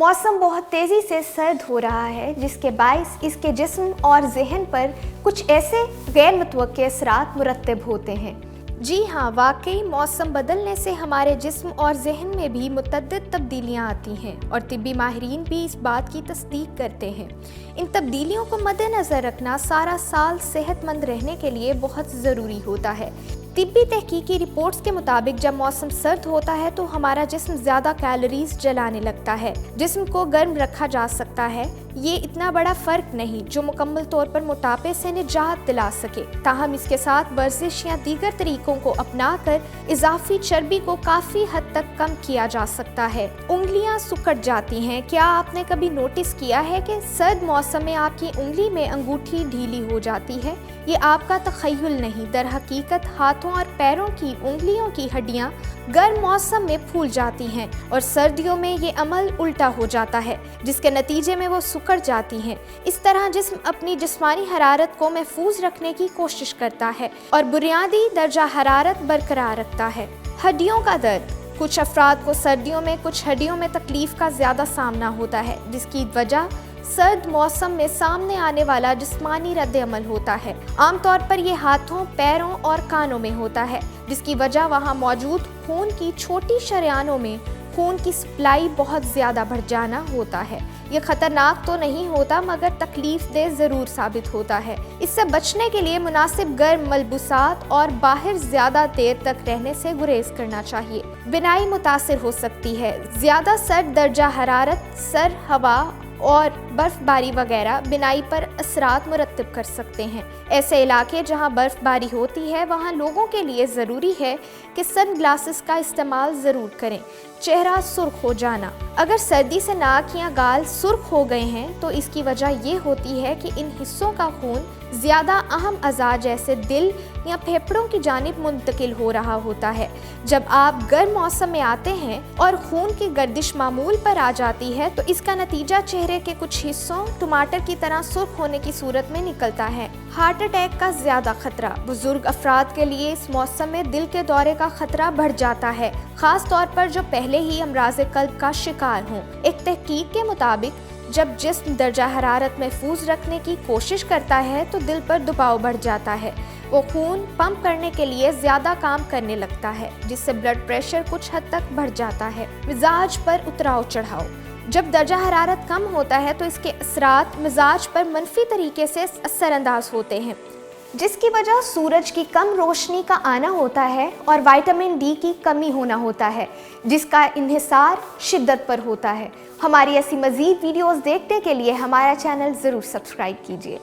मौसम बहुत तेज़ी से सर्द हो रहा है, जिसके बायस इसके जिस्म और ज़हन पर कुछ ऐसे गैर मुतवक्के असरात मुरतब होते हैं। जी हाँ, वाकई मौसम बदलने से हमारे जिस्म और ज़हन में भी मुतअद्दिद तब्दीलियाँ आती हैं और तिब्बी माहिरीन भी इस बात की तस्दीक करते हैं। इन तब्दीलियों को मद्देनज़र रखना सारा साल सेहतमंद रहने के लिए बहुत ज़रूरी होता है। तिब्बी तहकीकी रिपोर्ट्स के मुताबिक जब मौसम सर्द होता है तो हमारा जिस्म ज़्यादा कैलोरीज जलाने लगता है। जिस्म को गर्म रखा जा सकता है, ये इतना बड़ा फ़र्क नहीं जो मुकम्मल तौर पर मोटापे से निजात दिला सके। ताहम इसके साथ वर्जिश या दीगर तरीकों को अपना कर इजाफी चर्बी को काफ़ी हद तक कम किया जा सकता है। उंगलियां सुकड़ जाती हैं। क्या आपने कभी नोटिस किया है कि सर्द मौसम में आपकी उंगली में अंगूठी ढीली हो जाती है? ये आपका तखय्युल नहीं, दर हकीकत हाथों और पैरों की उंगलियों की हड्डियां गर्म मौसम में फूल जाती हैं और सर्दियों में ये अमल उल्टा हो जाता है, जिसके नतीजे में वो सुकड़ जाती हैं। इस तरह जिस्म अपनी जिस्मानी हरारत को महफूज रखने की कोशिश करता है और बुनियादी दर्जा हरारत बरकरार रखता है। हड्डियों का दर्द। कुछ अफराद को सर्दियों में कुछ हड्डियों में तकलीफ का ज़्यादा सामना होता है, जिसकी वजह सर्द मौसम में सामने आने वाला जिस्मानी रद्द-ए-अमल होता है। आमतौर पर यह हाथों, पैरों और कानों में होता है, जिसकी वजह वहां मौजूद खून की छोटी शरियानों में खून की सप्लाई बहुत ज़्यादा बढ़ जाना होता है। ये खतरनाक तो नहीं होता मगर तकलीफ दे ज़रूर साबित होता है। इससे बचने के लिए मुनासिब गर्म मलबूसात और बाहर ज़्यादा देर तक रहने से गुरेज करना चाहिए। बिनाई मुतासिर हो सकती है। ज़्यादा सर्द दर्जा हरारत, सर, हवा और बर्फ़बारी वगैरह बिनाई पर असरात मुरतब कर सकते हैं। ऐसे इलाके जहां बर्फ़बारी होती है वहां लोगों के लिए ज़रूरी है कि सन ग्लासेस का इस्तेमाल ज़रूर करें। चेहरा सुर्ख हो जाना। अगर सर्दी से नाक या गाल सुर्ख हो गए हैं तो इसकी वजह ये होती है कि इन हिस्सों का खून ज़्यादा अहम अज़ा जैसे दिल या फेफड़ों की जानिब मुंतकिल हो रहा होता है। जब आप गर्म मौसम में आते हैं और खून की गर्दिश मामूल पर आ जाती है तो इसका नतीजा चेहरे के कुछ हिस्सों टमाटर की तरह सुर्ख होने की सूरत में निकलता है। हार्ट अटैक का ज़्यादा खतरा। बुजुर्ग अफराद के लिए इस मौसम में दिल के दौरे का खतरा बढ़ जाता है, ख़ास तौर पर जो पहले ही अमराज़ कल्ब का शिकार हों। एक तहकीक के मुताबिक जब जिस्म दर्जा हरारत महफूज रखने की कोशिश करता है तो दिल पर दबाव बढ़ जाता है। वो खून पंप करने के लिए ज़्यादा काम करने लगता है, जिससे ब्लड प्रेशर कुछ हद तक बढ़ जाता है। मिजाज पर उतराव चढ़ाव। जब दर्जा हरारत कम होता है तो इसके असरात मिजाज पर मनफी तरीके से असरअंदाज होते हैं, जिसकी वजह सूरज की कम रोशनी का आना होता है और विटामिन डी की कमी होना होता है, जिसका इन्हिसार शिद्दत पर होता है। हमारी ऐसी मज़ीद वीडियोज़ देखने के लिए हमारा चैनल ज़रूर सब्सक्राइब कीजिए।